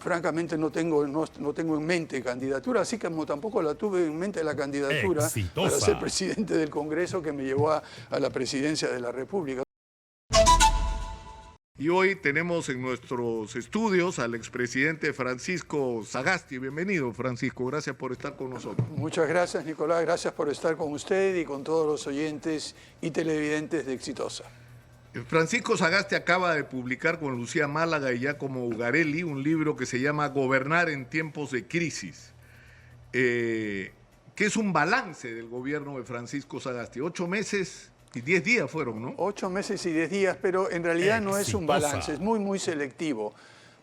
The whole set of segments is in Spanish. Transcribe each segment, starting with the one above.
francamente no tengo en mente candidatura, así como tampoco la tuve en mente la candidatura para ser presidente del Congreso que me llevó a la presidencia de la República. Y hoy tenemos en nuestros estudios al expresidente Francisco Sagasti. Bienvenido, Francisco. Gracias por estar con nosotros. Muchas gracias, Nicolás. Gracias por estar con usted y con todos los oyentes y televidentes de Exitosa. Francisco Sagasti acaba de publicar con Lucía Málaga y Giacomo Ugarelli un libro que se llama Gobernar en tiempos de crisis, que es un balance del gobierno de Francisco Sagasti. 8 meses y 10 días fueron, ¿no? 8 meses y 10 días, pero en realidad no es un balance, es muy selectivo,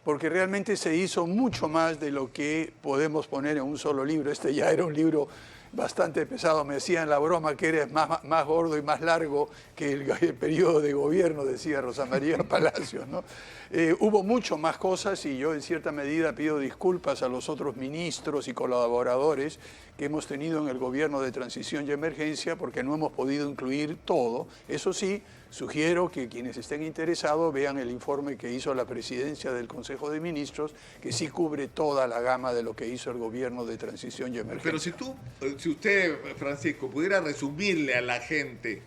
porque realmente se hizo mucho más de lo que podemos poner en un solo libro. Este ya era un libro bastante pesado, me decían la broma que era más gordo y más largo que el periodo de gobierno, decía Rosa María Palacios, ¿no? Hubo mucho más cosas y yo en cierta medida pido disculpas a los otros ministros y colaboradores que hemos tenido en el gobierno de transición y emergencia porque no hemos podido incluir todo. Eso sí, sugiero que quienes estén interesados vean el informe que hizo la presidencia del Consejo de Ministros, que sí cubre toda la gama de lo que hizo el gobierno de transición y emergencia. Pero si usted, Francisco, pudiera resumirle a la gente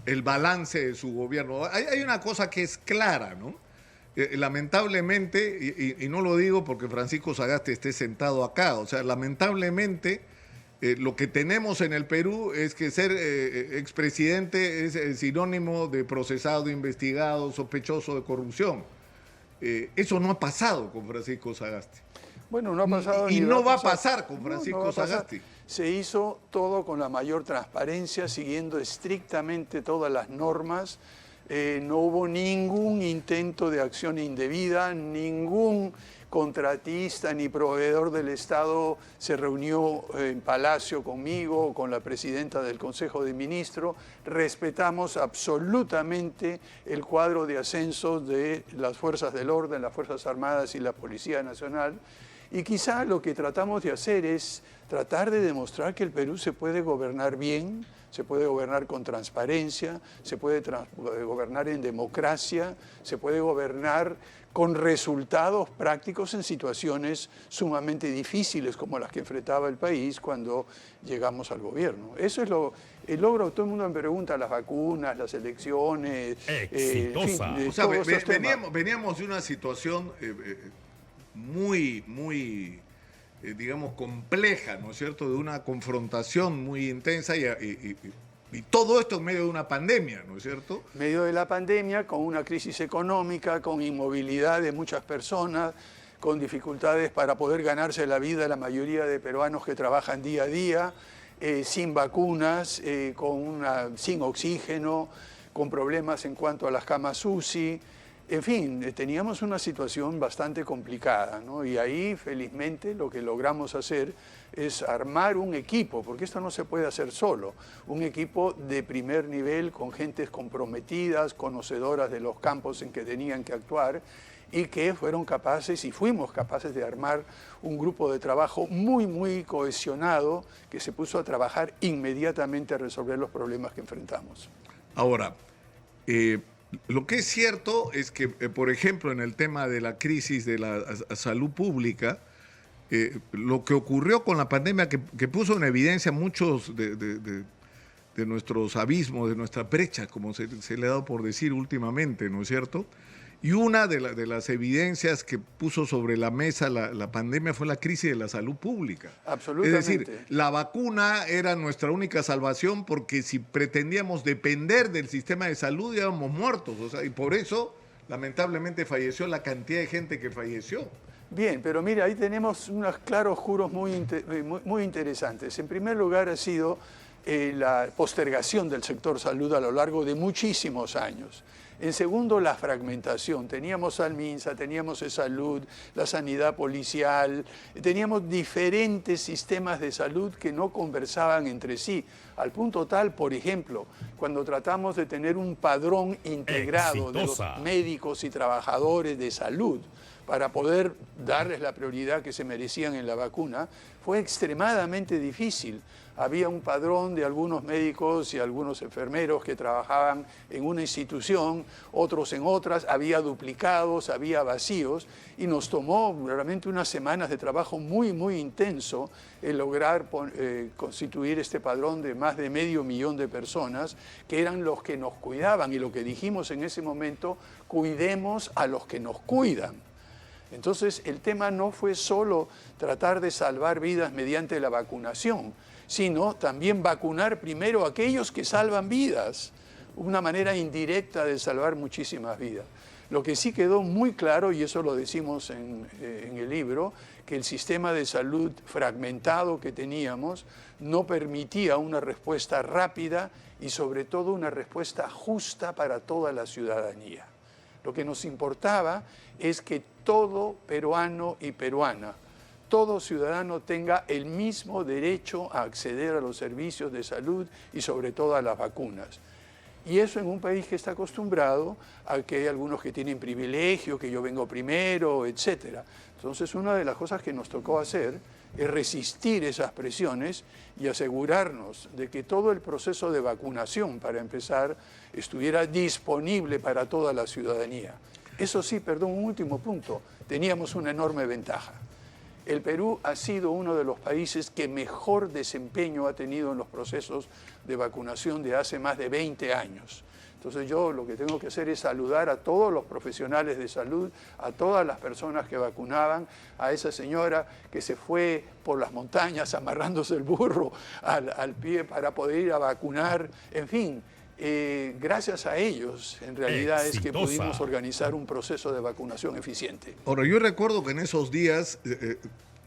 el balance de su gobierno, hay una cosa que es clara, ¿no? Lamentablemente, y no lo digo porque Francisco Sagasti esté sentado acá, o sea, lamentablemente lo que tenemos en el Perú es que ser expresidente es sinónimo de procesado, investigado, sospechoso de corrupción. Eso no ha pasado con Francisco Sagasti. Bueno, no ha pasado. Y no va a pasar con Francisco Sagasti. Se hizo todo con la mayor transparencia, siguiendo estrictamente todas las normas. No hubo ningún intento de acción indebida, ningún contratista ni proveedor del Estado se reunió en Palacio conmigo, con la presidenta del Consejo de Ministros. Respetamos absolutamente el cuadro de ascensos de las fuerzas del orden, las Fuerzas Armadas y la Policía Nacional. Y quizá lo que tratamos de hacer es tratar de demostrar que el Perú se puede gobernar bien, se puede gobernar con transparencia, se puede gobernar en democracia, se puede gobernar con resultados prácticos en situaciones sumamente difíciles como las que enfrentaba el país cuando llegamos al gobierno. Eso es el logro. Todo el mundo me pregunta, las vacunas, las elecciones, exitosa. En fin, o sea, veníamos de una situación muy digamos, compleja, ¿no es cierto?, de una confrontación muy intensa y todo esto en medio de una pandemia, ¿no es cierto? En medio de la pandemia, con una crisis económica, con inmovilidad de muchas personas, con dificultades para poder ganarse la vida la mayoría de peruanos que trabajan día a día, sin vacunas, sin oxígeno, con problemas en cuanto a las camas UCI. En fin, teníamos una situación bastante complicada, ¿no? Y ahí, felizmente, lo que logramos hacer es armar un equipo, porque esto no se puede hacer solo, un equipo de primer nivel con gentes comprometidas, conocedoras de los campos en que tenían que actuar y que fueron capaces y fuimos capaces de armar un grupo de trabajo muy cohesionado que se puso a trabajar inmediatamente a resolver los problemas que enfrentamos. Ahora, lo que es cierto es que, por ejemplo, en el tema de la crisis de la salud pública, lo que ocurrió con la pandemia que puso en evidencia muchos de nuestros abismos, de nuestra brecha, como se le ha dado por decir últimamente, ¿no es cierto? Y una de las evidencias que puso sobre la mesa la pandemia fue la crisis de la salud pública. Absolutamente. Es decir, la vacuna era nuestra única salvación porque si pretendíamos depender del sistema de salud íbamos muertos. O sea, y por eso, lamentablemente, falleció la cantidad de gente que falleció. Bien, pero mira, ahí tenemos unos claroscuros muy interesantes. En primer lugar ha sido la postergación del sector salud a lo largo de muchísimos años. En segundo, la fragmentación. Teníamos al MINSA, teníamos salud, la sanidad policial, teníamos diferentes sistemas de salud que no conversaban entre sí, al punto tal, por ejemplo, cuando tratamos de tener un padrón integrado de los médicos y trabajadores de salud para poder darles la prioridad que se merecían en la vacuna, fue extremadamente difícil. Había un padrón de algunos médicos y algunos enfermeros que trabajaban en una institución otros en otras, había duplicados, había vacíos, y nos tomó realmente unas semanas de trabajo muy, muy intenso el lograr constituir este padrón de más de 500.000 de personas que eran los que nos cuidaban, y lo que dijimos en ese momento, cuidemos a los que nos cuidan. Entonces el tema no fue solo tratar de salvar vidas mediante la vacunación, sino también vacunar primero a aquellos que salvan vidas, una manera indirecta de salvar muchísimas vidas. Lo que sí quedó muy claro, y eso lo decimos en el libro, que el sistema de salud fragmentado que teníamos no permitía una respuesta rápida y sobre todo una respuesta justa para toda la ciudadanía. Lo que nos importaba es que todo peruano y peruana, todo ciudadano tenga el mismo derecho a acceder a los servicios de salud y sobre todo a las vacunas. Y eso en un país que está acostumbrado a que hay algunos que tienen privilegio, que yo vengo primero, etc. Entonces, una de las cosas que nos tocó hacer es resistir esas presiones y asegurarnos de que todo el proceso de vacunación, para empezar, estuviera disponible para toda la ciudadanía. Eso sí, perdón, un último punto, teníamos una enorme ventaja. El Perú ha sido uno de los países que mejor desempeño ha tenido en los procesos de vacunación de hace más de 20 años. Entonces yo lo que tengo que hacer es saludar a todos los profesionales de salud, a todas las personas que vacunaban, a esa señora que se fue por las montañas amarrándose el burro al pie para poder ir a vacunar, en fin. Gracias a ellos, en realidad, es que pudimos organizar un proceso de vacunación eficiente. Ahora, yo recuerdo que en esos días,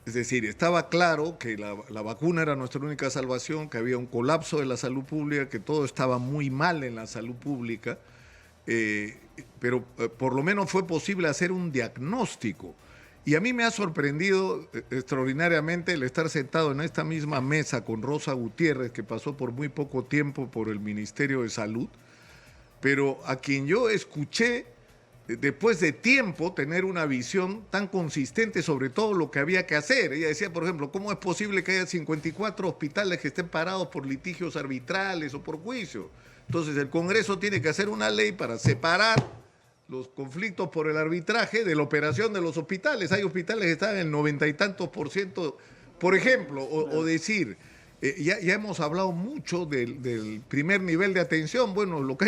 es decir, estaba claro que la vacuna era nuestra única salvación, que había un colapso de la salud pública, que todo estaba muy mal en la salud pública, pero por lo menos fue posible hacer un diagnóstico. Y a mí me ha sorprendido extraordinariamente el estar sentado en esta misma mesa con Rosa Gutiérrez, que pasó por muy poco tiempo por el Ministerio de Salud, pero a quien yo escuché después de tiempo tener una visión tan consistente sobre todo lo que había que hacer. Ella decía, por ejemplo, ¿cómo es posible que haya 54 hospitales que estén parados por litigios arbitrales o por juicio? Entonces el Congreso tiene que hacer una ley para separar los conflictos por el arbitraje de la operación de los hospitales. Hay hospitales que están en el 90 y tantos %, por ejemplo, o decir, ya hemos hablado mucho del primer nivel de atención. Bueno, lo que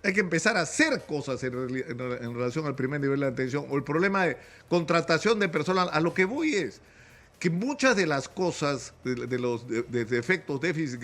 hay que empezar a hacer cosas en relación al primer nivel de atención, o el problema de contratación de personal. A lo que voy es que muchas de las cosas, de los defectos, déficits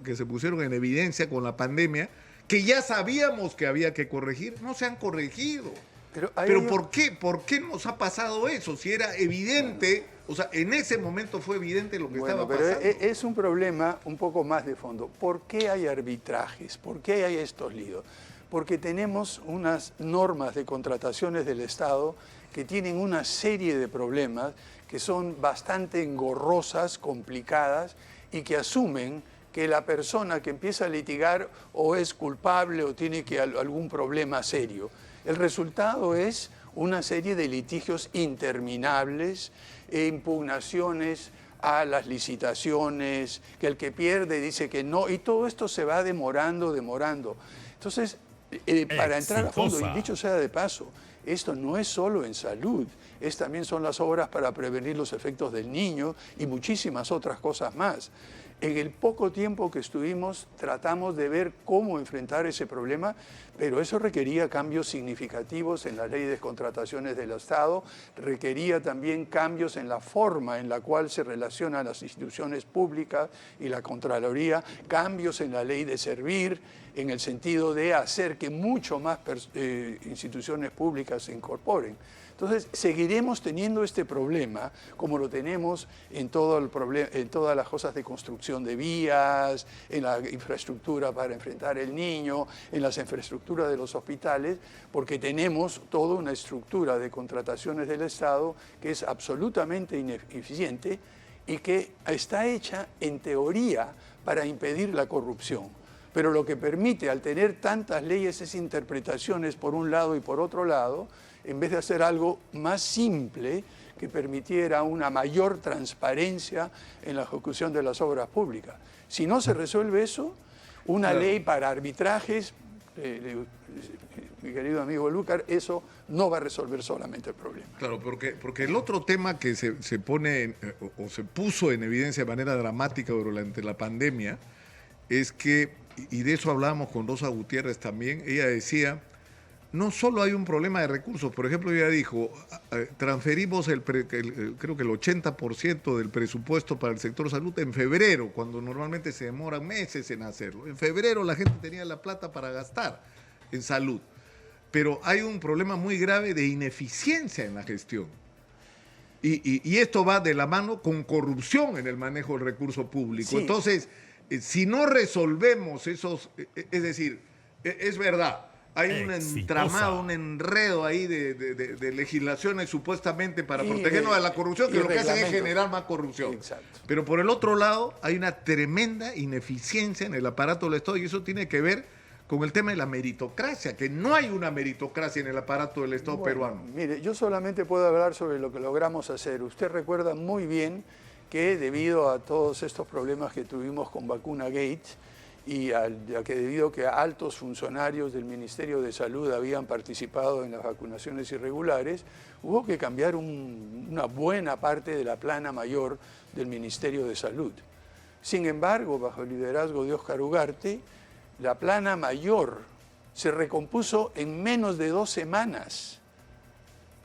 que se pusieron en evidencia con la pandemia, que ya sabíamos que había que corregir, no se han corregido. Pero ¿por qué nos ha pasado eso? Si era evidente, o sea, en ese momento fue evidente lo que estaba pasando. Pero es un problema un poco más de fondo. ¿Por qué hay arbitrajes? ¿Por qué hay estos líos? Porque tenemos unas normas de contrataciones del Estado que tienen una serie de problemas que son bastante engorrosas, complicadas, y que asumen que la persona que empieza a litigar o es culpable o tiene algún problema serio. El resultado es una serie de litigios interminables, impugnaciones a las licitaciones, que el que pierde dice que no, y todo esto se va demorando. Entonces, para entrar a fondo, y dicho sea de paso, esto no es solo en salud, también son las obras para prevenir los efectos del niño y muchísimas otras cosas más. En el poco tiempo que estuvimos, tratamos de ver cómo enfrentar ese problema, pero eso requería cambios significativos en la ley de contrataciones del Estado, requería también cambios en la forma en la cual se relacionan las instituciones públicas y la Contraloría, cambios en la ley de servir, en el sentido de hacer que mucho más instituciones públicas se incorporen. Entonces, seguiremos teniendo este problema, como lo tenemos en todas las cosas de construcción de vías, en la infraestructura para enfrentar el niño, en las infraestructuras de los hospitales, porque tenemos toda una estructura de contrataciones del Estado que es absolutamente ineficiente y que está hecha, en teoría, para impedir la corrupción. Pero lo que permite, al tener tantas leyes, es interpretaciones por un lado y por otro lado, en vez de hacer algo más simple que permitiera una mayor transparencia en la ejecución de las obras públicas. Si no se resuelve eso, una ley para arbitrajes mi querido amigo Lucar, eso no va a resolver solamente el problema. Claro, porque el otro tema que se pone o se puso en evidencia de manera dramática durante la pandemia es que, y de eso hablábamos con Rosa Gutiérrez también, ella decía, no solo hay un problema de recursos, por ejemplo, ella dijo, transferimos creo que el 80% del presupuesto para el sector salud en febrero, cuando normalmente se demoran meses en hacerlo. En febrero la gente tenía la plata para gastar en salud, pero hay un problema muy grave de ineficiencia en la gestión. Y esto va de la mano con corrupción en el manejo del recurso público. Sí. Entonces, si no resolvemos esos, es decir, es verdad, hay un entramado, un enredo ahí de legislaciones supuestamente para protegernos de la corrupción, que lo que hacen es generar más corrupción. Exacto. Pero por el otro lado, hay una tremenda ineficiencia en el aparato del Estado y eso tiene que ver con el tema de la meritocracia, que no hay una meritocracia en el aparato del Estado peruano. Mire, yo solamente puedo hablar sobre lo que logramos hacer. Usted recuerda muy bien que debido a todos estos problemas que tuvimos con Vacuna Gate, y debido a que altos funcionarios del Ministerio de Salud habían participado en las vacunaciones irregulares, hubo que cambiar una buena parte de la plana mayor del Ministerio de Salud. Sin embargo, bajo el liderazgo de Óscar Ugarte, la plana mayor se recompuso en menos de 2 semanas.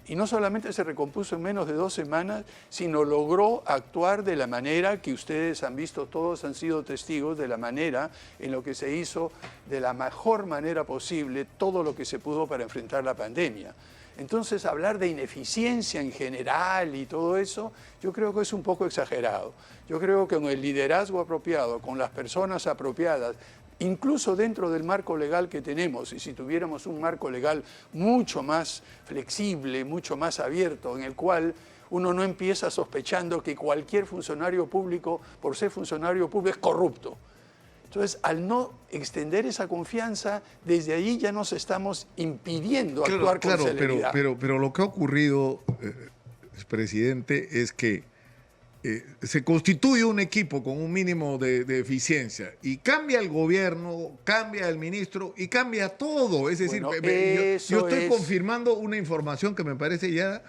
Y no solamente se recompuso en menos de 2 semanas, sino logró actuar de la manera que ustedes han visto, todos han sido testigos de la manera en lo que se hizo de la mejor manera posible todo lo que se pudo para enfrentar la pandemia. Entonces, hablar de ineficiencia en general y todo eso, yo creo que es un poco exagerado. Yo creo que con el liderazgo apropiado, con las personas apropiadas, incluso dentro del marco legal que tenemos, y si tuviéramos un marco legal mucho más flexible, mucho más abierto, en el cual uno no empieza sospechando que cualquier funcionario público, por ser funcionario público, es corrupto. Entonces, al no extender esa confianza, desde ahí ya nos estamos impidiendo actuar con celeridad. Pero lo que ha ocurrido, presidente, es que se constituye un equipo con un mínimo de eficiencia y cambia el gobierno, cambia el ministro y cambia todo. Es decir, bueno, yo estoy confirmando una información que me parece ya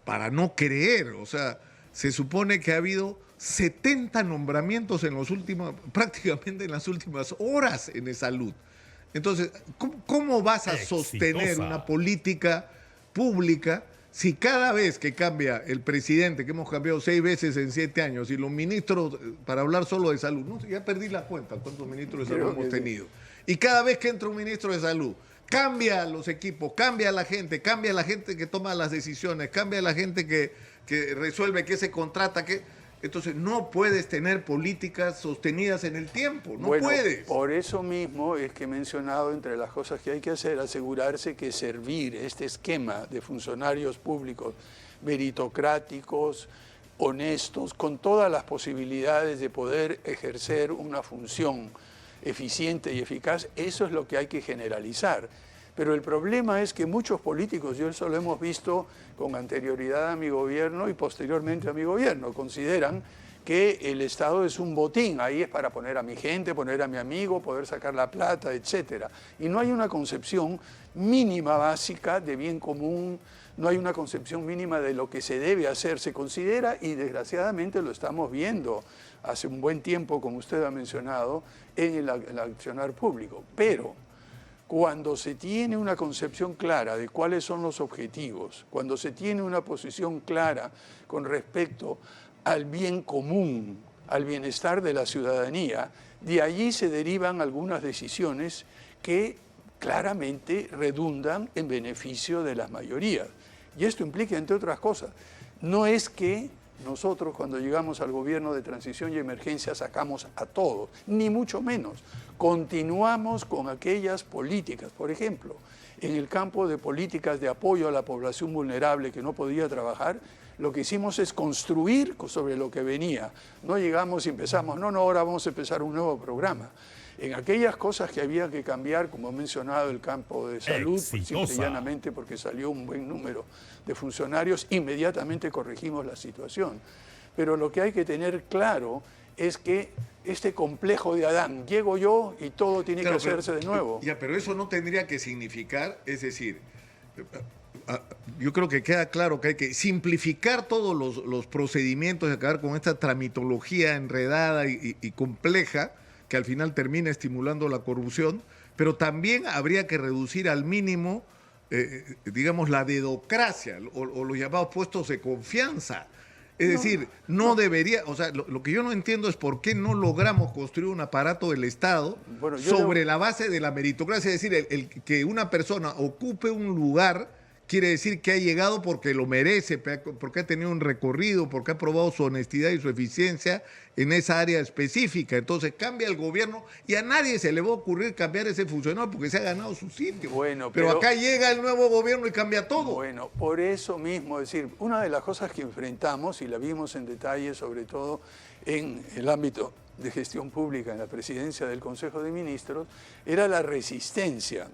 para no creer. O sea, se supone que ha habido 70 nombramientos prácticamente en las últimas horas en salud. Entonces, ¿cómo vas a sostener una política pública si cada vez que cambia el presidente, que hemos cambiado 6 veces en 7 años, y los ministros, para hablar solo de salud, no, ya perdí la cuenta cuántos ministros de salud hemos tenido, y cada vez que entra un ministro de salud, cambia los equipos, cambia la gente que toma las decisiones, cambia la gente que resuelve, que se contrata, entonces no puedes tener políticas sostenidas en el tiempo, no puedes. Por eso mismo es que he mencionado entre las cosas que hay que hacer, asegurarse que servir este esquema de funcionarios públicos meritocráticos, honestos, con todas las posibilidades de poder ejercer una función eficiente y eficaz, eso es lo que hay que generalizar. Pero el problema es que muchos políticos, yo eso lo hemos visto con anterioridad a mi gobierno y posteriormente a mi gobierno, consideran que el Estado es un botín, ahí es para poner a mi gente, poner a mi amigo, poder sacar la plata, etc. Y no hay una concepción mínima básica de bien común, no hay una concepción mínima de lo que se debe hacer. Se considera, y desgraciadamente lo estamos viendo hace un buen tiempo, como usted ha mencionado, en el accionar público. Pero cuando se tiene una concepción clara de cuáles son los objetivos, cuando se tiene una posición clara con respecto al bien común, al bienestar de la ciudadanía, de allí se derivan algunas decisiones que claramente redundan en beneficio de las mayorías. Y esto implica, entre otras cosas, no es que nosotros cuando llegamos al gobierno de transición y emergencia sacamos a todos, ni mucho menos. Continuamos con aquellas políticas, por ejemplo, en el campo de políticas de apoyo a la población vulnerable que no podía trabajar, lo que hicimos es construir sobre lo que venía. No llegamos y empezamos, no, ahora vamos a empezar un nuevo programa. En aquellas cosas que había que cambiar, como he mencionado, el campo de salud, simple y llanamente porque salió un buen número de funcionarios, inmediatamente corregimos la situación. Pero lo que hay que tener claro es que este complejo de Adán, llego yo y todo tiene Claro, que hacerse de nuevo. Ya, pero eso no tendría que significar, es decir, yo creo que queda claro que hay que simplificar todos los procedimientos y acabar con esta tramitología enredada y compleja que al final termina estimulando la corrupción, pero también habría que reducir al mínimo, digamos, la dedocracia o los llamados puestos de confianza. Es decir, no debería, o sea, lo que yo no entiendo es por qué no logramos construir un aparato del Estado Bueno, sobre la base de la meritocracia. Es decir, el que una persona ocupe un lugar quiere decir que ha llegado porque lo merece, porque ha tenido un recorrido, porque ha probado su honestidad y su eficiencia en esa área específica. Entonces cambia el gobierno y a nadie se le va a ocurrir cambiar ese funcionario porque se ha ganado su sitio. Bueno, pero acá llega el nuevo gobierno y cambia todo. Bueno, por eso mismo, es decir, una de las cosas que enfrentamos, y la vimos en detalle, sobre todo en el ámbito de gestión pública, en la presidencia del Consejo de Ministros, era la resistencia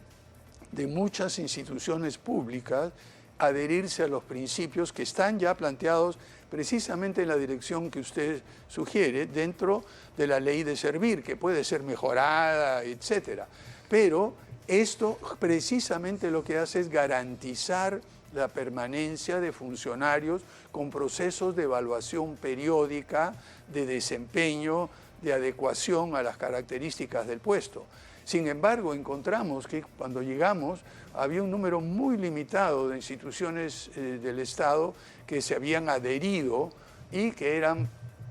de muchas instituciones públicas a adherirse a los principios que están ya planteados precisamente en la dirección que usted sugiere dentro de la ley de servir, que puede ser mejorada, etcétera. Pero esto precisamente lo que hace es garantizar la permanencia de funcionarios con procesos de evaluación periódica, de desempeño, de adecuación a las características del puesto. Sin embargo, encontramos que cuando llegamos había un número muy limitado de instituciones del Estado que se habían adherido y que eran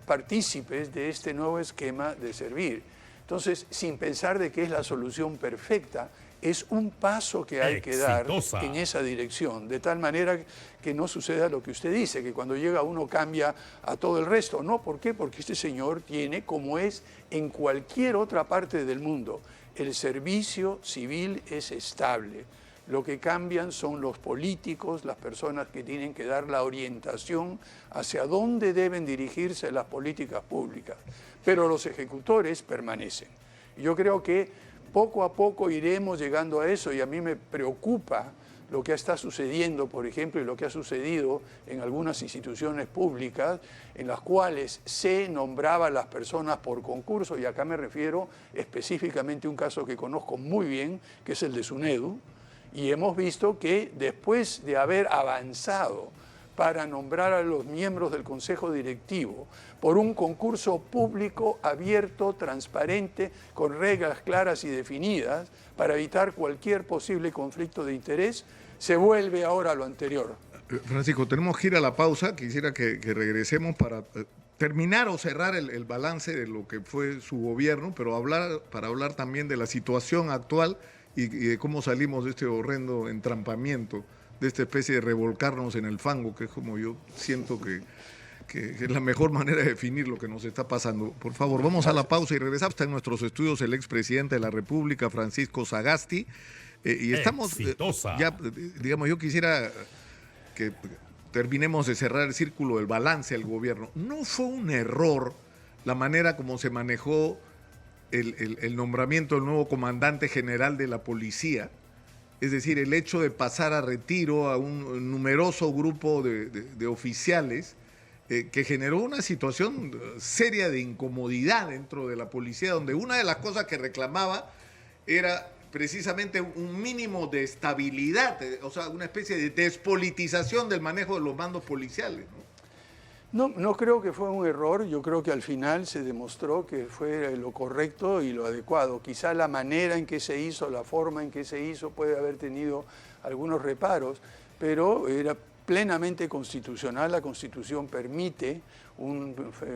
partícipes de este nuevo esquema de servir. Entonces, sin pensar de que es la solución perfecta, es un paso que hay que dar en esa dirección, de tal manera que no suceda lo que usted dice, que cuando llega uno cambia a todo el resto. No, ¿por qué? Porque este señor tiene, como es en cualquier otra parte del mundo, el servicio civil es estable. Lo que cambian son los políticos, las personas que tienen que dar la orientación hacia dónde deben dirigirse las políticas públicas. Pero los ejecutores permanecen. Yo creo que poco a poco iremos llegando a eso y a mí me preocupa lo que está sucediendo, por ejemplo, y lo que ha sucedido en algunas instituciones públicas en las cuales se nombraban las personas por concurso, y acá me refiero específicamente a un caso que conozco muy bien, que es el de SUNEDU, y hemos visto que después de haber avanzado para nombrar a los miembros del Consejo Directivo por un concurso público, abierto, transparente, con reglas claras y definidas, para evitar cualquier posible conflicto de interés, se vuelve ahora a lo anterior. Francisco, tenemos que ir a la pausa. Quisiera que regresemos para terminar o cerrar el balance de lo que fue su gobierno, pero para hablar también de la situación actual y de cómo salimos de este horrendo entrampamiento, de esta especie de revolcarnos en el fango, que es como yo siento que es la mejor manera de definir lo que nos está pasando. Por favor, vamos a la pausa y regresamos. Está en nuestros estudios el expresidente de la República, Francisco Sagasti, y estamos ya, digamos, yo quisiera que terminemos de cerrar el círculo del balance del gobierno. ¿No fue un error la manera como se manejó el nombramiento del nuevo comandante general de la policía? Es decir, el hecho de pasar a retiro a un numeroso grupo de oficiales que generó una situación seria de incomodidad dentro de la policía, donde una de las cosas que reclamaba era precisamente un mínimo de estabilidad, o sea, una especie de despolitización del manejo de los mandos policiales, ¿no? No creo que fue un error, yo creo que al final se demostró que fue lo correcto y lo adecuado. Quizá la manera en que se hizo, la forma en que se hizo puede haber tenido algunos reparos, pero era plenamente constitucional. La Constitución permite un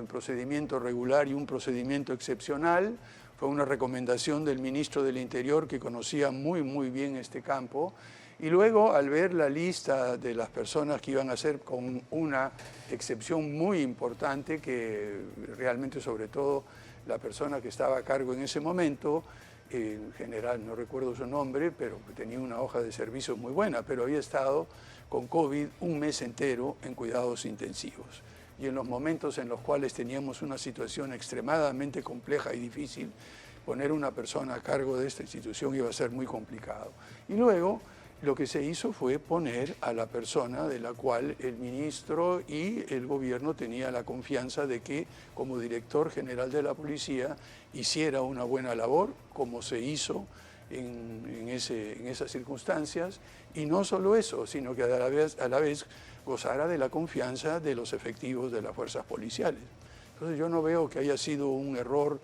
procedimiento regular y un procedimiento excepcional. Fue una recomendación del ministro del Interior, que conocía muy bien este campo. Y luego, al ver la lista de las personas que iban a ser, con una excepción muy importante, que realmente, sobre todo, la persona que estaba a cargo en ese momento, en general no recuerdo su nombre, pero tenía una hoja de servicios muy buena, pero había estado con COVID un mes entero en cuidados intensivos. Y en los momentos en los cuales teníamos una situación extremadamente compleja y difícil, poner una persona a cargo de esta institución iba a ser muy complicado. Y luego, lo que se hizo fue poner a la persona de la cual el ministro y el gobierno tenía la confianza de que como director general de la policía hiciera una buena labor, como se hizo en esas circunstancias, y no solo eso, sino que a la vez gozara de la confianza de los efectivos de las fuerzas policiales. Entonces yo no veo que haya sido un error.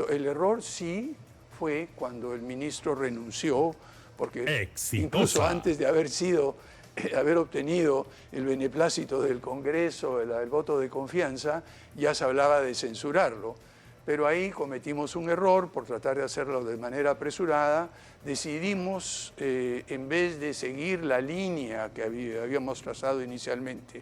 El error sí fue cuando el ministro renunció, porque incluso antes de haber obtenido el beneplácito del Congreso, el voto de confianza, ya se hablaba de censurarlo. Pero ahí cometimos un error por tratar de hacerlo de manera apresurada. Decidimos, en vez de seguir la línea que habíamos trazado inicialmente,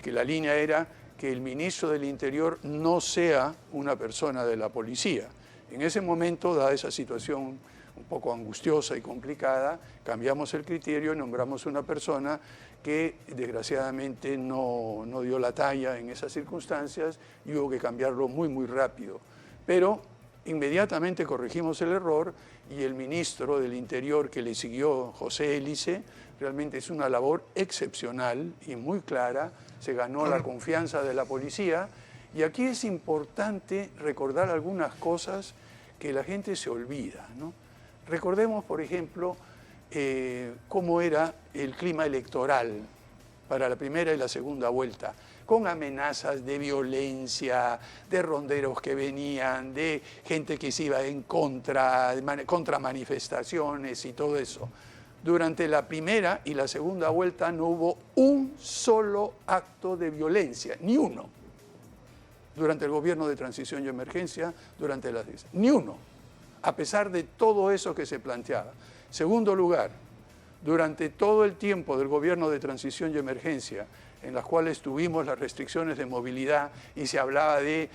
que la línea era que el ministro del Interior no sea una persona de la policía. En ese momento, dada esa situación un poco angustiosa y complicada, cambiamos el criterio y nombramos una persona que desgraciadamente no dio la talla en esas circunstancias y hubo que cambiarlo muy, muy rápido. Pero inmediatamente corregimos el error y el ministro del Interior que le siguió, José Hélice, realmente es una labor excepcional y muy clara, se ganó la confianza de la policía y aquí es importante recordar algunas cosas que la gente se olvida, ¿no? Recordemos, por ejemplo, cómo era el clima electoral para la primera y la segunda vuelta, con amenazas de violencia, de ronderos que venían, de gente que se iba en contra manifestaciones y todo eso. Durante la primera y la segunda vuelta no hubo un solo acto de violencia, ni uno. Durante el gobierno de transición y emergencia, ni uno, a pesar de todo eso que se planteaba. Segundo lugar, durante todo el tiempo del gobierno de transición y emergencia, en las cuales tuvimos las restricciones de movilidad y se hablaba de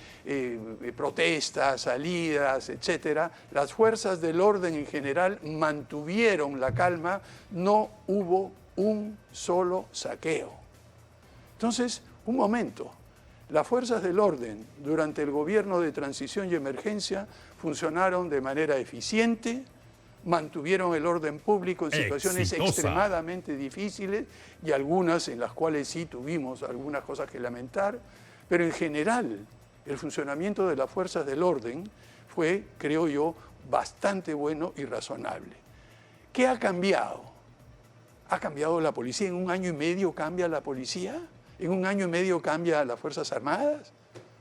protestas, salidas, etcétera, las fuerzas del orden en general mantuvieron la calma, no hubo un solo saqueo. Entonces, un momento, las fuerzas del orden durante el gobierno de transición y emergencia funcionaron de manera eficiente, mantuvieron el orden público en situaciones extremadamente difíciles y algunas en las cuales sí tuvimos algunas cosas que lamentar, pero en general el funcionamiento de las fuerzas del orden fue, creo yo, bastante bueno y razonable. ¿Qué ha cambiado? ¿Ha cambiado la policía? ¿En un año y medio cambia la policía? ¿En un año y medio cambia las Fuerzas Armadas?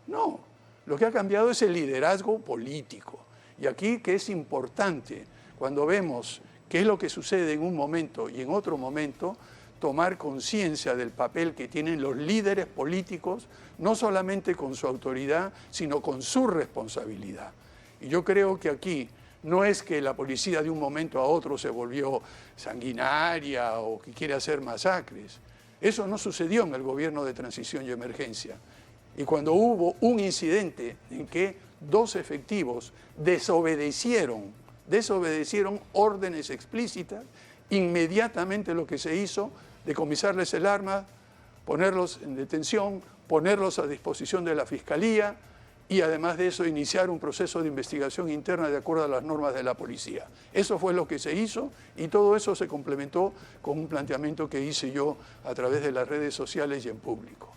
No, lo que ha cambiado es el liderazgo político. Y aquí, que es importante, cuando vemos qué es lo que sucede en un momento y en otro momento, tomar conciencia del papel que tienen los líderes políticos, no solamente con su autoridad, sino con su responsabilidad. Y yo creo que aquí no es que la policía de un momento a otro se volvió sanguinaria o que quiere hacer masacres. Eso no sucedió en el gobierno de transición y emergencia. Y cuando hubo un incidente en que 2 efectivos desobedecieron órdenes explícitas, inmediatamente lo que se hizo, decomisarles el arma, ponerlos en detención, ponerlos a disposición de la Fiscalía y además de eso iniciar un proceso de investigación interna de acuerdo a las normas de la policía. Eso fue lo que se hizo y todo eso se complementó con un planteamiento que hice yo a través de las redes sociales y en público.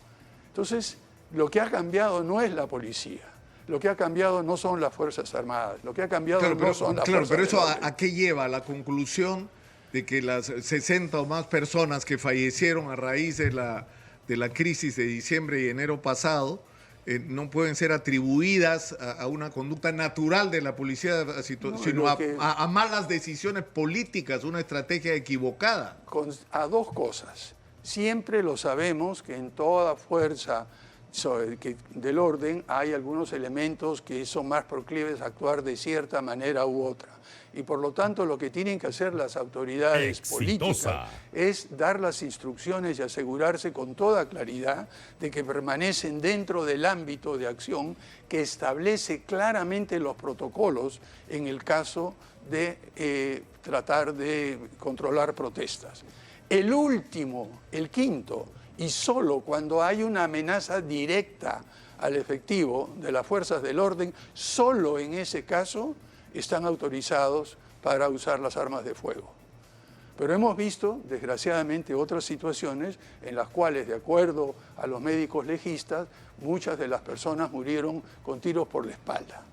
Entonces, lo que ha cambiado no es la policía. Lo que ha cambiado no son las Fuerzas Armadas, lo que ha cambiado no son las Fuerzas Armadas. Pero eso ¿a qué lleva? ¿A la conclusión de que las 60 o más personas que fallecieron a raíz de la crisis de diciembre y enero pasado no pueden ser atribuidas a una conducta natural de la policía, sino a malas decisiones políticas, una estrategia equivocada? A 2 cosas. Siempre lo sabemos que en toda fuerza del orden hay algunos elementos que son más proclives a actuar de cierta manera u otra. Y por lo tanto lo que tienen que hacer las autoridades políticas es dar las instrucciones y asegurarse con toda claridad de que permanecen dentro del ámbito de acción que establece claramente los protocolos en el caso de tratar de controlar protestas. El último, el quinto, y solo cuando hay una amenaza directa al efectivo de las fuerzas del orden, solo en ese caso están autorizados para usar las armas de fuego. Pero hemos visto, desgraciadamente, otras situaciones en las cuales, de acuerdo a los médicos legistas, muchas de las personas murieron con tiros por la espalda.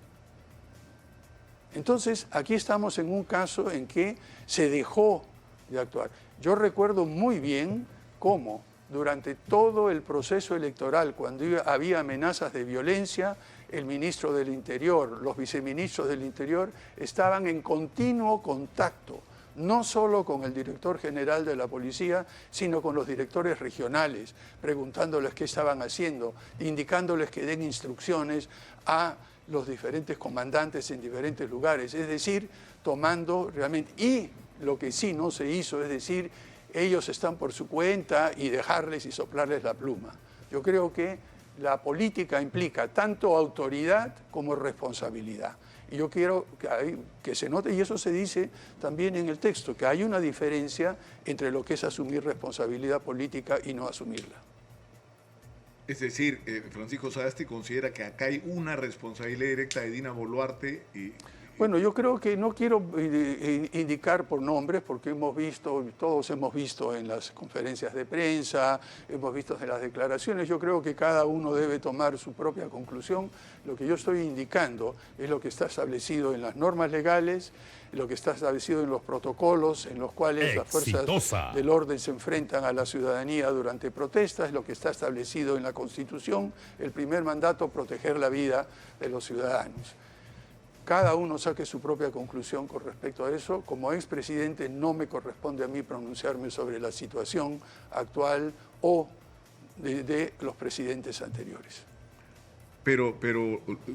Entonces, aquí estamos en un caso en que se dejó de actuar. Yo recuerdo muy bien cómo durante todo el proceso electoral, cuando había amenazas de violencia, el ministro del Interior, los viceministros del Interior estaban en continuo contacto, no solo con el director general de la policía, sino con los directores regionales, preguntándoles qué estaban haciendo, indicándoles que den instrucciones a los diferentes comandantes en diferentes lugares, es decir, tomando realmente, y lo que sí no se hizo, es decir, ellos están por su cuenta y dejarles y soplarles la pluma. Yo creo que la política implica tanto autoridad como responsabilidad. Y yo quiero que se note, y eso se dice también en el texto, que hay una diferencia entre lo que es asumir responsabilidad política y no asumirla. Es decir, Francisco Sagasti considera que acá hay una responsabilidad directa de Dina Boluarte y... Bueno, yo creo que no quiero indicar por nombres porque hemos visto, todos hemos visto en las conferencias de prensa, hemos visto en las declaraciones, yo creo que cada uno debe tomar su propia conclusión. Lo que yo estoy indicando es lo que está establecido en las normas legales, lo que está establecido en los protocolos en los cuales las fuerzas del orden se enfrentan a la ciudadanía durante protestas, lo que está establecido en la Constitución, el primer mandato, proteger la vida de los ciudadanos. Cada uno saque su propia conclusión con respecto a eso. Como expresidente no me corresponde a mí pronunciarme sobre la situación actual o de los presidentes anteriores. Pero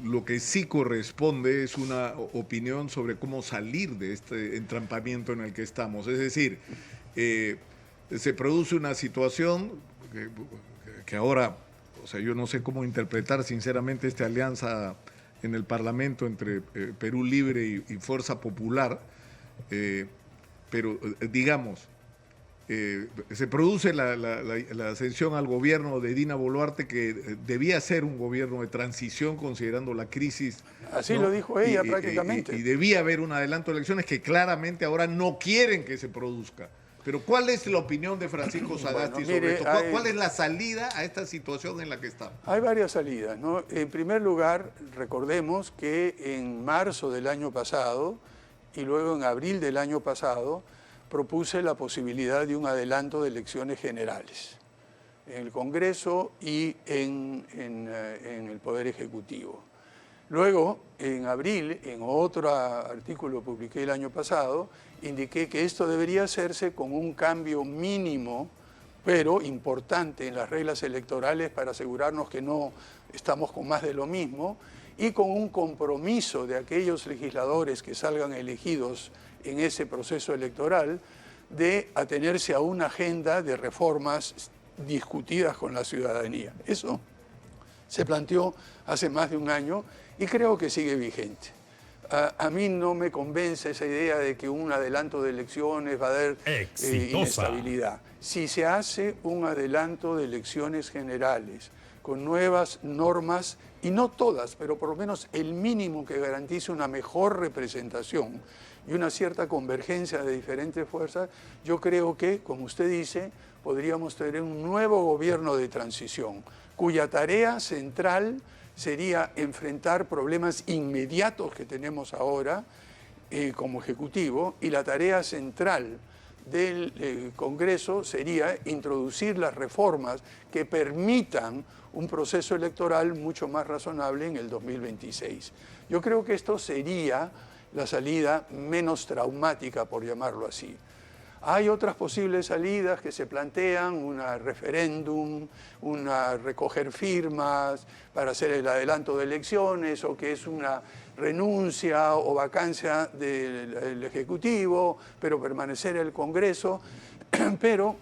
lo que sí corresponde es una opinión sobre cómo salir de este entrampamiento en el que estamos. Es decir, se produce una situación que ahora, o sea, yo no sé cómo interpretar sinceramente esta alianza en el Parlamento entre Perú Libre y Fuerza Popular, pero digamos, se produce la ascensión al gobierno de Dina Boluarte, que debía ser un gobierno de transición considerando la crisis. Así, ¿no? Lo dijo ella prácticamente. Y debía haber un adelanto de elecciones que claramente ahora no quieren que se produzca. Pero ¿cuál es la opinión de Francisco Sagasti sobre esto? ¿Cuál es la salida a esta situación en la que estamos? Hay varias salidas, ¿no? En primer lugar, recordemos que en marzo del año pasado y luego en abril del año pasado propuse la posibilidad de un adelanto de elecciones generales en el Congreso y en el Poder Ejecutivo. Luego, en abril, en otro artículo que publiqué el año pasado, indiqué que esto debería hacerse con un cambio mínimo, pero importante en las reglas electorales para asegurarnos que no estamos con más de lo mismo, y con un compromiso de aquellos legisladores que salgan elegidos en ese proceso electoral de atenerse a una agenda de reformas discutidas con la ciudadanía. Eso se planteó hace más de un año y creo que sigue vigente. A mí no me convence esa idea de que un adelanto de elecciones va a dar inestabilidad. Si se hace un adelanto de elecciones generales con nuevas normas, y no todas, pero por lo menos el mínimo que garantice una mejor representación y una cierta convergencia de diferentes fuerzas, yo creo que, como usted dice, podríamos tener un nuevo gobierno de transición, cuya tarea central sería enfrentar problemas inmediatos que tenemos ahora como Ejecutivo, y la tarea central del Congreso sería introducir las reformas que permitan un proceso electoral mucho más razonable en el 2026. Yo creo que esto sería la salida menos traumática, por llamarlo así. Hay otras posibles salidas que se plantean, un referéndum, recoger firmas para hacer el adelanto de elecciones, o que es una renuncia o vacancia del Ejecutivo, pero permanecer en el Congreso. Pero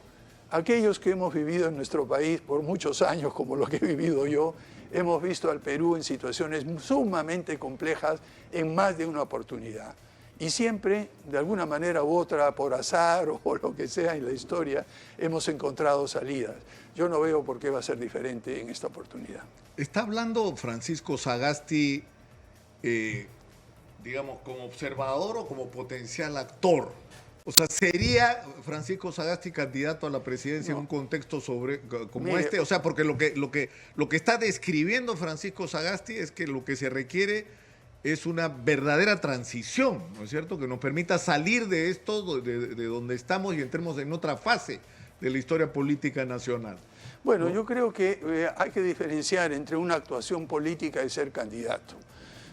aquellos que hemos vivido en nuestro país por muchos años, como lo que he vivido yo, hemos visto al Perú en situaciones sumamente complejas en más de una oportunidad. Y siempre, de alguna manera u otra, por azar o por lo que sea en la historia, hemos encontrado salidas. Yo no veo por qué va a ser diferente en esta oportunidad. Está hablando Francisco Sagasti, digamos, como observador o como potencial actor O sea, ¿sería Francisco Sagasti candidato a la presidencia en No. un contexto como Mire, este? O sea, porque lo que está describiendo Francisco Sagasti es que lo que se requiere es una verdadera transición, ¿no es cierto? Que nos permita salir de esto, de donde estamos y entremos en otra fase de la historia política nacional. Bueno, ¿No? yo creo que hay que diferenciar entre una actuación política y ser candidato.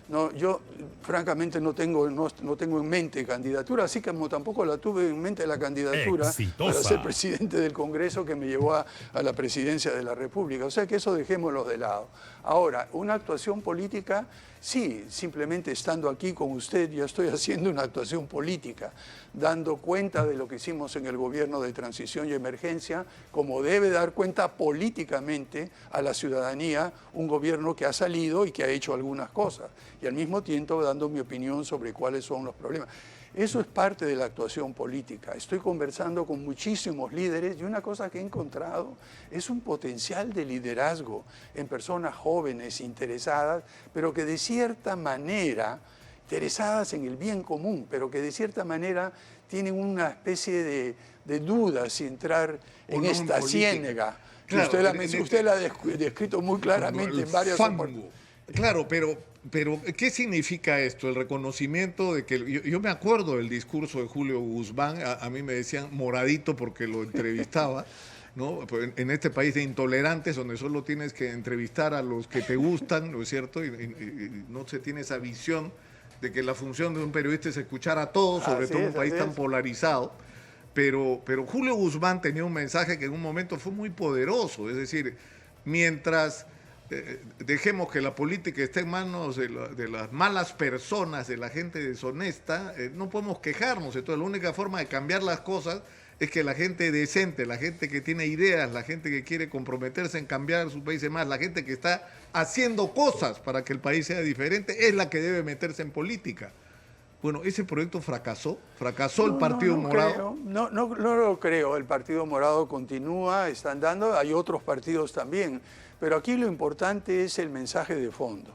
No, yo francamente no tengo en mente candidatura, así como tampoco la tuve en mente la candidatura para ser presidente del Congreso que me llevó a la presidencia de la República. O sea que eso dejémoslo de lado. Ahora, una actuación política, sí, simplemente estando aquí con usted, yo estoy haciendo una actuación política, dando cuenta de lo que hicimos en el gobierno de transición y emergencia, como debe dar cuenta políticamente a la ciudadanía un gobierno que ha salido y que ha hecho algunas cosas, y al mismo tiempo dando mi opinión sobre cuáles son los problemas. Eso es parte de la actuación política. Estoy conversando con muchísimos líderes y una cosa que he encontrado es un potencial de liderazgo en personas jóvenes, interesadas, pero que de cierta manera, interesadas en el bien común, pero que de cierta manera tienen una especie de duda si entrar en esta ciénaga. Claro, Usted la ha descrito muy claramente en varias oportunidades. Claro, pero ¿qué significa esto? El reconocimiento de que yo me acuerdo del discurso de Julio Guzmán, a mí me decían moradito porque lo entrevistaba, ¿no? En este país de intolerantes donde solo tienes que entrevistar a los que te gustan, ¿no es cierto? Y no se tiene esa visión de que la función de un periodista es escuchar a todos, sobre todo en un país tan polarizado. Pero Julio Guzmán tenía un mensaje que en un momento fue muy poderoso, es decir, mientras dejemos que la política esté en manos de las malas personas, de la gente deshonesta, no podemos quejarnos. Entonces la única forma de cambiar las cosas es que la gente decente, la gente que tiene ideas, la gente que quiere comprometerse en cambiar su país más, la gente que está haciendo cosas para que el país sea diferente, es la que debe meterse en política. Bueno, ese proyecto fracasó el Partido Morado. No lo creo, el Partido Morado continúa, están dando, hay otros partidos también, pero aquí lo importante es el mensaje de fondo.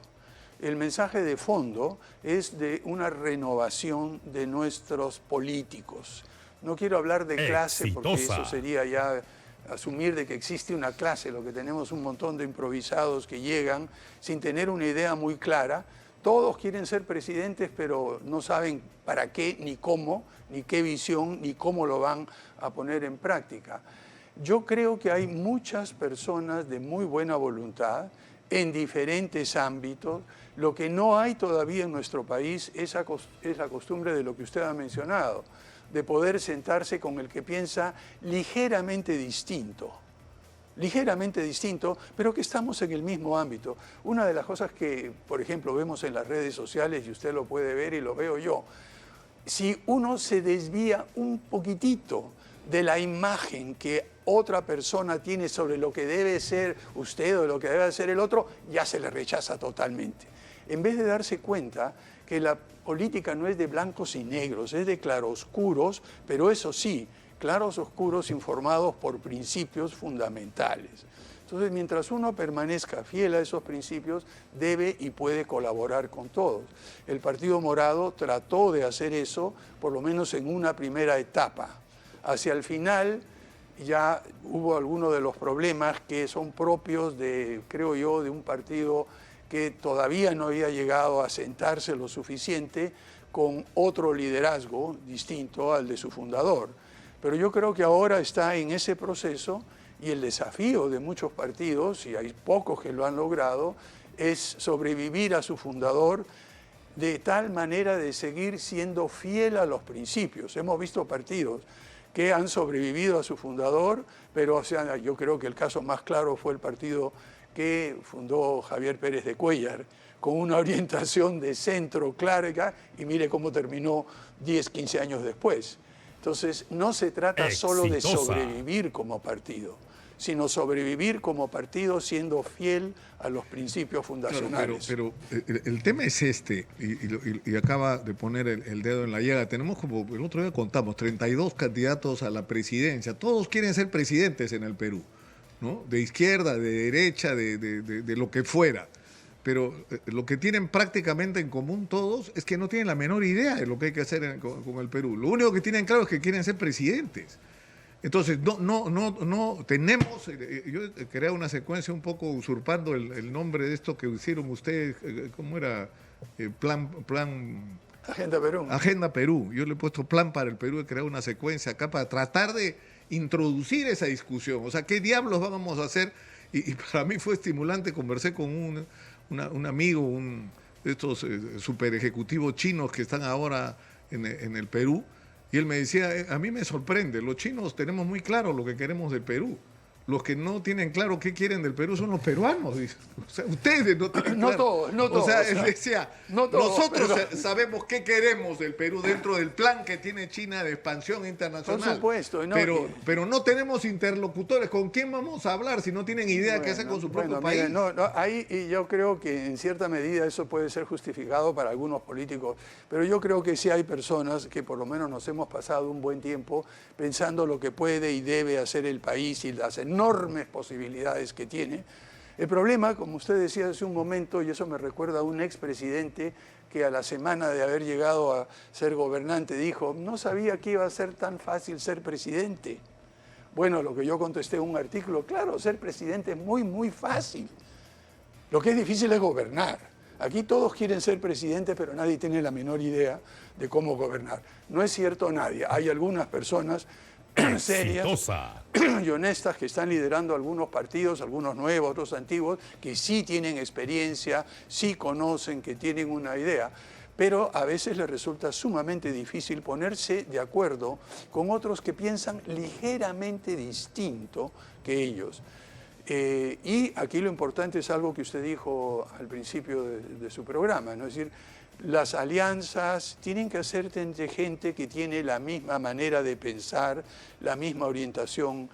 El mensaje de fondo es de una renovación de nuestros políticos. No quiero hablar de clase porque eso sería ya asumir de que existe una clase, lo que tenemos un montón de improvisados que llegan sin tener una idea muy clara. Todos quieren ser presidentes, pero no saben para qué, ni cómo, ni qué visión, ni cómo lo van a poner en práctica. Yo creo que hay muchas personas de muy buena voluntad en diferentes ámbitos. Lo que no hay todavía en nuestro país es la costumbre de lo que usted ha mencionado, de poder sentarse con el que piensa ligeramente distinto, pero que estamos en el mismo ámbito. Una de las cosas que, por ejemplo, vemos en las redes sociales, y usted lo puede ver y lo veo yo, si uno se desvía un poquitito de la imagen que otra persona tiene sobre lo que debe ser usted o lo que debe ser el otro, ya se le rechaza totalmente. En vez de darse cuenta que la política no es de blancos y negros, es de claroscuros, pero eso sí, claros oscuros informados por principios fundamentales. Entonces, mientras uno permanezca fiel a esos principios, debe y puede colaborar con todos. El Partido Morado trató de hacer eso, por lo menos en una primera etapa. Hacia el final ya hubo algunos de los problemas que son propios de, creo yo, de un partido que todavía no había llegado a sentarse lo suficiente con otro liderazgo distinto al de su fundador. Pero yo creo que ahora está en ese proceso y el desafío de muchos partidos, y hay pocos que lo han logrado, es sobrevivir a su fundador de tal manera de seguir siendo fiel a los principios. Hemos visto partidos que han sobrevivido a su fundador, pero o sea, yo creo que el caso más claro fue el partido que fundó Javier Pérez de Cuéllar, con una orientación de centro clara, y mire cómo terminó 10, 15 años después. Entonces, no se trata solo de sobrevivir como partido, sino sobrevivir como partido siendo fiel a los principios fundacionales. Claro, pero el tema es este, y acaba de poner el dedo en la llaga. Tenemos, como el otro día contamos, 32 candidatos a la presidencia. Todos quieren ser presidentes en el Perú, ¿no? De izquierda, de derecha, de lo que fuera. pero lo que tienen prácticamente en común todos es que no tienen la menor idea de lo que hay que hacer con el Perú. Lo único que tienen claro es que quieren ser presidentes. Entonces, no tenemos, yo he creado una secuencia un poco usurpando el nombre de esto que hicieron ustedes, ¿cómo era? Plan Agenda Perú. Agenda Perú. Yo le he puesto plan para el Perú, he creado una secuencia acá para tratar de introducir esa discusión. O sea, ¿qué diablos vamos a hacer? Y para mí fue estimulante, conversé con un amigo, de estos super ejecutivos chinos que están ahora en el Perú, y él me decía, a mí me sorprende, los chinos tenemos muy claro lo que queremos del Perú. Los que no tienen claro qué quieren del Perú son los peruanos. Dice. O sea, ustedes no tienen claro. No todos. O sea, él decía, no todos, nosotros sabemos qué queremos del Perú dentro del plan que tiene China de expansión internacional. Por supuesto. No, pero no tenemos interlocutores. ¿Con quién vamos a hablar si no tienen idea qué hacer con su propio país? Mire, ahí y yo creo que en cierta medida eso puede ser justificado para algunos políticos, pero yo creo que sí hay personas que por lo menos nos hemos pasado un buen tiempo pensando lo que puede y debe hacer el país y las enormes posibilidades que tiene. El problema, como usted decía hace un momento, y eso me recuerda a un expresidente que a la semana de haber llegado a ser gobernante dijo, no sabía que iba a ser tan fácil ser presidente. Bueno, lo que yo contesté en un artículo, claro, ser presidente es muy, muy fácil. Lo que es difícil es gobernar. Aquí todos quieren ser presidentes, pero nadie tiene la menor idea de cómo gobernar. No es cierto nadie. Hay algunas personas serias y honestas que están liderando algunos partidos, algunos nuevos, otros antiguos, que sí tienen experiencia, sí conocen, que tienen una idea, pero a veces les resulta sumamente difícil ponerse de acuerdo con otros que piensan ligeramente distinto que ellos. Y aquí lo importante es algo que usted dijo al principio de su programa, ¿no? Es decir, las alianzas tienen que hacerse entre gente que tiene la misma manera de pensar, la misma orientación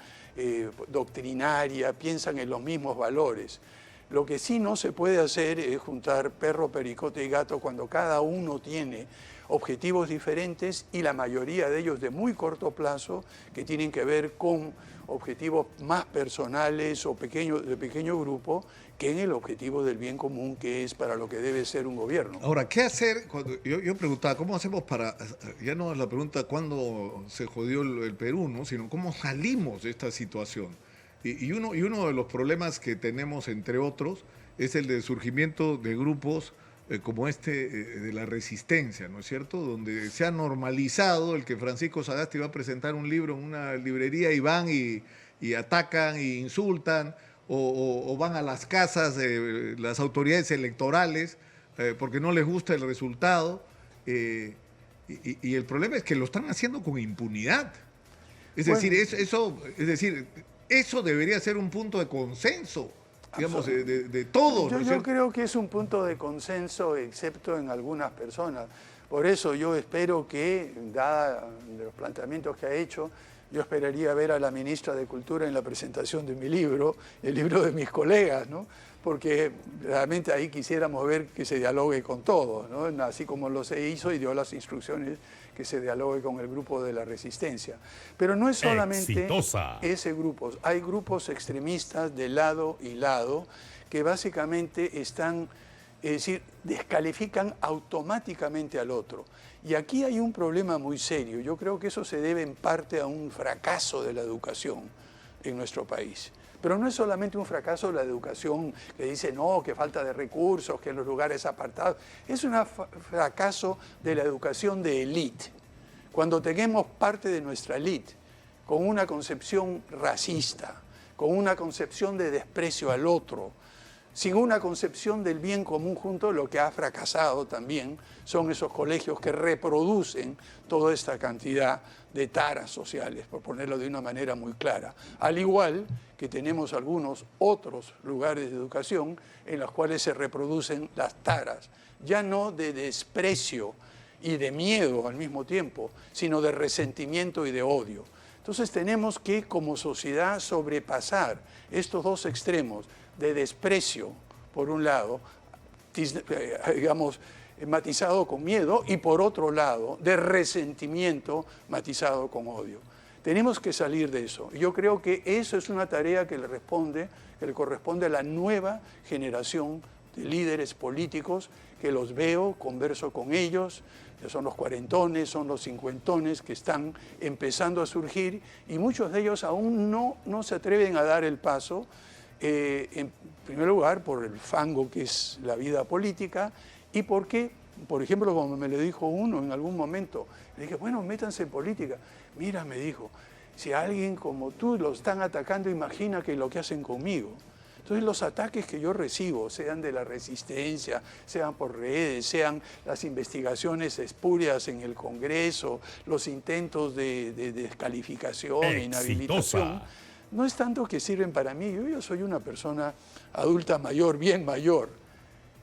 doctrinaria, piensan en los mismos valores. Lo que sí no se puede hacer es juntar perro, pericote y gato cuando cada uno tiene objetivos diferentes y la mayoría de ellos de muy corto plazo que tienen que ver con objetivos más personales o de pequeño grupo que en el objetivo del bien común, que es para lo que debe ser un gobierno. Ahora, ¿qué hacer? Yo preguntaba, ¿cómo hacemos para, ya no es la pregunta cuándo se jodió el Perú, ¿no? Sino cómo salimos de esta situación? Y uno de los problemas que tenemos, entre otros, es el de surgimiento de grupos como de la resistencia, ¿no es cierto? Donde se ha normalizado el que Francisco Sagasti va a presentar un libro en una librería y van y atacan e insultan, o van a las casas de las autoridades electorales porque no les gusta el resultado. Y el problema es que lo están haciendo con impunidad. Es decir, eso debería ser un punto de consenso, digamos, de todos. Yo creo que es un punto de consenso, excepto en algunas personas. Por eso yo espero que, dada los planteamientos que ha hecho, yo esperaría ver a la ministra de Cultura en la presentación de mi libro, el libro de mis colegas, ¿no? Porque realmente ahí quisiéramos ver que se dialogue con todos, ¿no? Así como lo se hizo y dio las instrucciones que se dialogue con el grupo de la resistencia. Pero no es solamente ese grupo, hay grupos extremistas de lado y lado que básicamente están, es decir, descalifican automáticamente al otro. Y aquí hay un problema muy serio. Yo creo que eso se debe en parte a un fracaso de la educación en nuestro país. Pero no es solamente un fracaso de la educación que dice, no, que falta de recursos, que en los lugares apartados. Es un fracaso de la educación de élite. Cuando tenemos parte de nuestra élite con una concepción racista, con una concepción de desprecio al otro, sin una concepción del bien común junto, lo que ha fracasado también son esos colegios que reproducen toda esta cantidad de taras sociales, por ponerlo de una manera muy clara. Al igual que tenemos algunos otros lugares de educación en los cuales se reproducen las taras, ya no de desprecio y de miedo al mismo tiempo, sino de resentimiento y de odio. Entonces tenemos que, como sociedad, sobrepasar estos dos extremos de desprecio, por un lado, digamos, matizado con miedo, y por otro lado, de resentimiento matizado con odio. Tenemos que salir de eso. Yo creo que eso es una tarea que le corresponde a la nueva generación de líderes políticos que los veo, converso con ellos, son los cuarentones, son los cincuentones que están empezando a surgir y muchos de ellos aún no se atreven a dar el paso, en primer lugar por el fango que es la vida política y porque, por ejemplo, como me lo dijo uno en algún momento, le dije, bueno, métanse en política. Mira, me dijo, si a alguien como tú lo están atacando, imagina que lo que hacen conmigo. Entonces los ataques que yo recibo, sean de la resistencia, sean por redes, sean las investigaciones espurias en el Congreso, los intentos de descalificación e inhabilitación, no es tanto que sirven para mí. Yo soy una persona adulta mayor, bien mayor.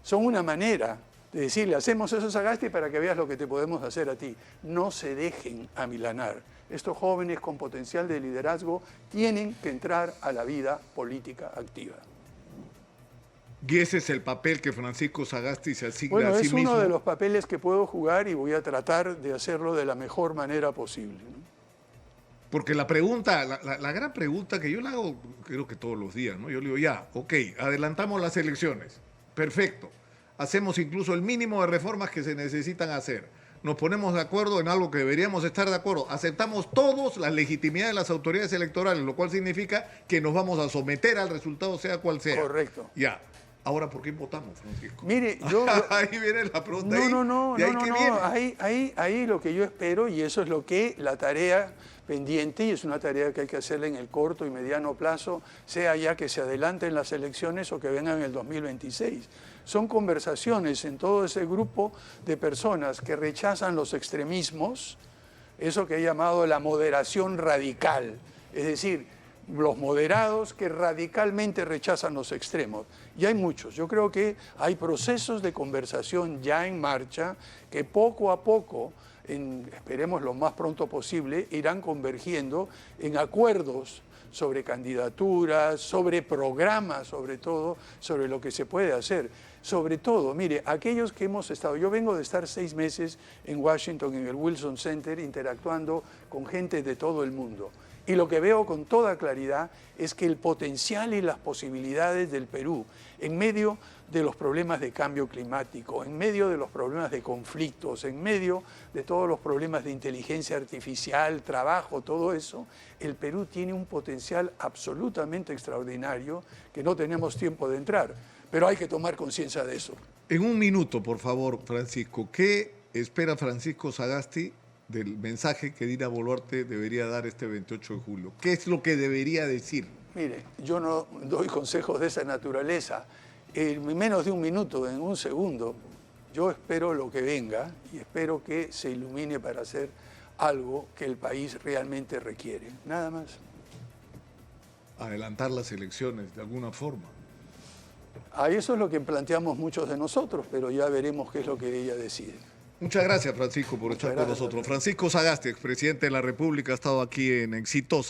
Son una manera de decirle, hacemos eso a Sagasti para que veas lo que te podemos hacer a ti. No se dejen amilanar. Estos jóvenes con potencial de liderazgo tienen que entrar a la vida política activa. Y ese es el papel que Francisco Sagasti se asigna bueno, a sí es mismo. uno de los papeles que puedo jugar y voy a tratar de hacerlo de la mejor manera posible, ¿no? Porque la pregunta, la gran pregunta que yo le hago, creo que todos los días, ¿no? Yo le digo, ya, ok, adelantamos las elecciones, perfecto. Hacemos incluso el mínimo de reformas que se necesitan hacer. Nos ponemos de acuerdo en algo que deberíamos estar de acuerdo. Aceptamos todos la legitimidad de las autoridades electorales, lo cual significa que nos vamos a someter al resultado, sea cual sea. Correcto. Ya. Ahora, ¿por qué votamos, Francisco? Mire, yo... ahí viene la pregunta. Ahí lo que yo espero, y eso es lo que la tarea pendiente, y es una tarea que hay que hacerla en el corto y mediano plazo, sea ya que se adelanten las elecciones o que vengan en el 2026. Son conversaciones en todo ese grupo de personas que rechazan los extremismos, eso que he llamado la moderación radical, es decir, los moderados que radicalmente rechazan los extremos. Y hay muchos. Yo creo que hay procesos de conversación ya en marcha que poco a poco, esperemos lo más pronto posible, irán convergiendo en acuerdos sobre candidaturas, sobre programas, sobre todo, sobre lo que se puede hacer. Sobre todo, mire, aquellos que hemos estado, yo vengo de estar 6 meses en Washington, en el Wilson Center, interactuando con gente de todo el mundo. Y lo que veo con toda claridad es que el potencial y las posibilidades del Perú, en medio de los problemas de cambio climático, en medio de los problemas de conflictos, en medio de todos los problemas de inteligencia artificial, trabajo, todo eso, el Perú tiene un potencial absolutamente extraordinario que no tenemos tiempo de entrar, pero hay que tomar conciencia de eso. En un minuto, por favor, Francisco, ¿qué espera Francisco Sagasti del mensaje que Dina Boluarte debería dar este 28 de julio? ¿Qué es lo que debería decir? Mire, yo no doy consejos de esa naturaleza. En menos de un minuto, en un segundo, yo espero lo que venga y espero que se ilumine para hacer algo que el país realmente requiere. Nada más. Adelantar las elecciones de alguna forma. A eso es lo que planteamos muchos de nosotros, pero ya veremos qué es lo que ella decide. Muchas gracias, Francisco, por estar con nosotros. Francisco Sagasti, expresidente de la República, ha estado aquí en Exitosa.